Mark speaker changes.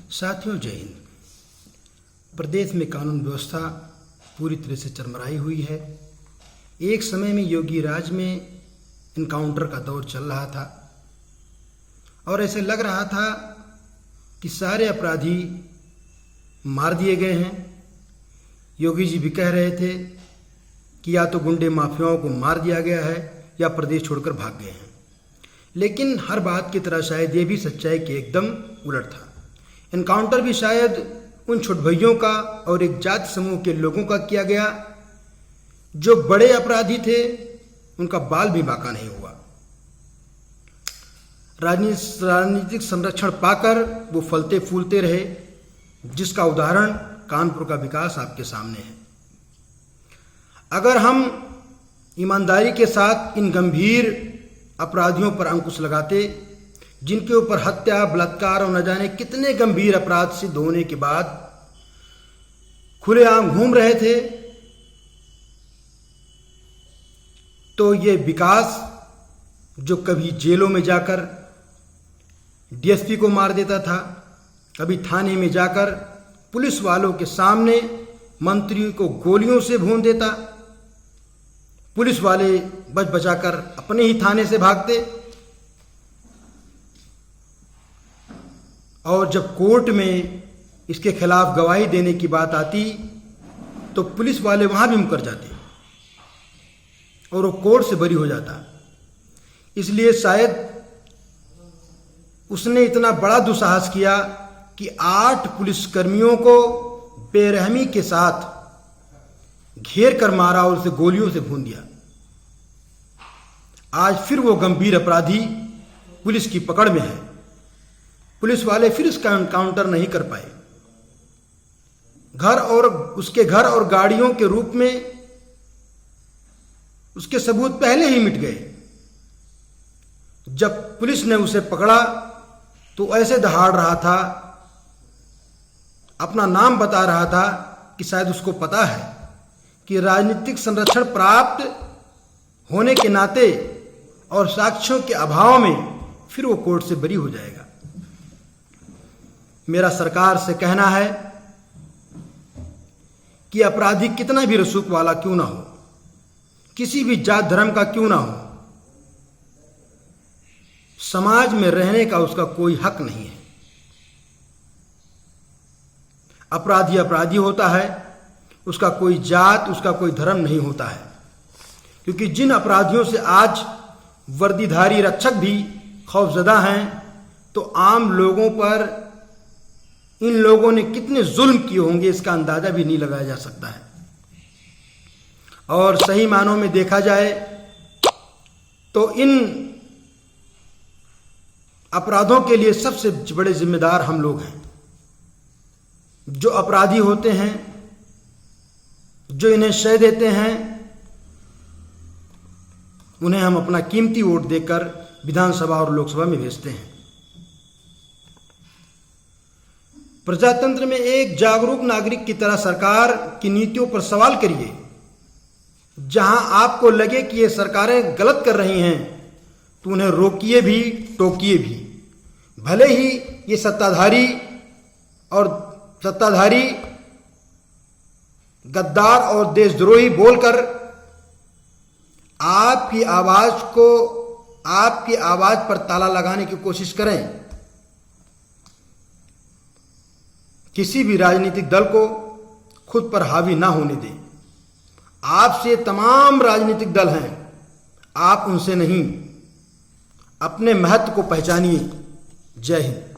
Speaker 1: साथियों, जय हिंद। प्रदेश में कानून व्यवस्था पूरी तरह से चरमराई हुई है। एक समय में योगी राज में इनकाउंटर का दौर चल रहा था और ऐसे लग रहा था कि सारे अपराधी मार दिए गए हैं। योगी जी भी कह रहे थे कि या तो गुंडे माफियाओं को मार दिया गया है या प्रदेश छोड़कर भाग गए हैं। लेकिन हर बात की तरह शायद ये भी सच्चाई के एकदम उलट था। इनकाउंटर भी शायद उन छुटभइयों का और एक जाति समूह के लोगों का किया गया जो बड़े अपराधी थे, उनका बाल भी बाका नहीं हुआ। राजनीतिक संरक्षण पाकर वो फलते फूलते रहे, जिसका उदाहरण कानपुर का विकास आपके सामने है। अगर हम ईमानदारी के साथ इन गंभीर अपराधियों पर अंकुश लगाते, जिनके ऊपर हत्या, बलात्कार और न जाने कितने गंभीर अपराध सिद्ध होने के बाद खुलेआम घूम रहे थे, तो ये विकास जो कभी जेलों में जाकर डीएसपी को मार देता था, कभी थाने में जाकर पुलिस वालों के सामने मंत्री को गोलियों से भून देता, पुलिस वाले बच बचाकर अपने ही थाने से भागते, और जब कोर्ट में इसके खिलाफ गवाही देने की बात आती तो पुलिस वाले वहां भी मुकर जाते और वो कोर्ट से बरी हो जाता। इसलिए शायद उसने इतना बड़ा दुस्साहस किया कि 8 पुलिसकर्मियों को बेरहमी के साथ घेर कर मारा और उसे गोलियों से भून दिया। आज फिर वो गंभीर अपराधी पुलिस की पकड़ में है। पुलिस वाले फिर इसका एनकाउंटर नहीं कर पाए। उसके घर और गाड़ियों के रूप में उसके सबूत पहले ही मिट गए। जब पुलिस ने उसे पकड़ा तो ऐसे दहाड़ रहा था, अपना नाम बता रहा था कि शायद उसको पता है कि राजनीतिक संरक्षण प्राप्त होने के नाते और साक्ष्यों के अभाव में फिर वो कोर्ट से बरी हो जाएगा। मेरा सरकार से कहना है कि अपराधी कितना भी रसूख वाला क्यों ना हो, किसी भी जात धर्म का क्यों ना हो, समाज में रहने का उसका कोई हक नहीं है। अपराधी अपराधी होता है, उसका कोई जात, उसका कोई धर्म नहीं होता है। क्योंकि जिन अपराधियों से आज वर्दीधारी रक्षक भी खौफजदा हैं, तो आम लोगों पर इन लोगों ने कितने जुल्म किए होंगे इसका अंदाजा भी नहीं लगाया जा सकता है। और सही मानों में देखा जाए तो इन अपराधों के लिए सबसे बड़े जिम्मेदार हम लोग हैं। जो अपराधी होते हैं, जो इन्हें शय देते हैं, उन्हें हम अपना कीमती वोट देकर विधानसभा और लोकसभा में भेजते हैं। प्रजातंत्र में एक जागरूक नागरिक की तरह सरकार की नीतियों पर सवाल करिए। जहां आपको लगे कि ये सरकारें गलत कर रही हैं, तो उन्हें रोकिए भी, टोकिए भी। भले ही ये सत्ताधारी गद्दार और देशद्रोही बोलकर आपकी आवाज पर ताला लगाने की कोशिश करें। किसी भी राजनीतिक दल को खुद पर हावी ना होने दें। आपसे तमाम राजनीतिक दल हैं, आप उनसे नहीं। अपने महत्व को पहचानिए। जय हिंद।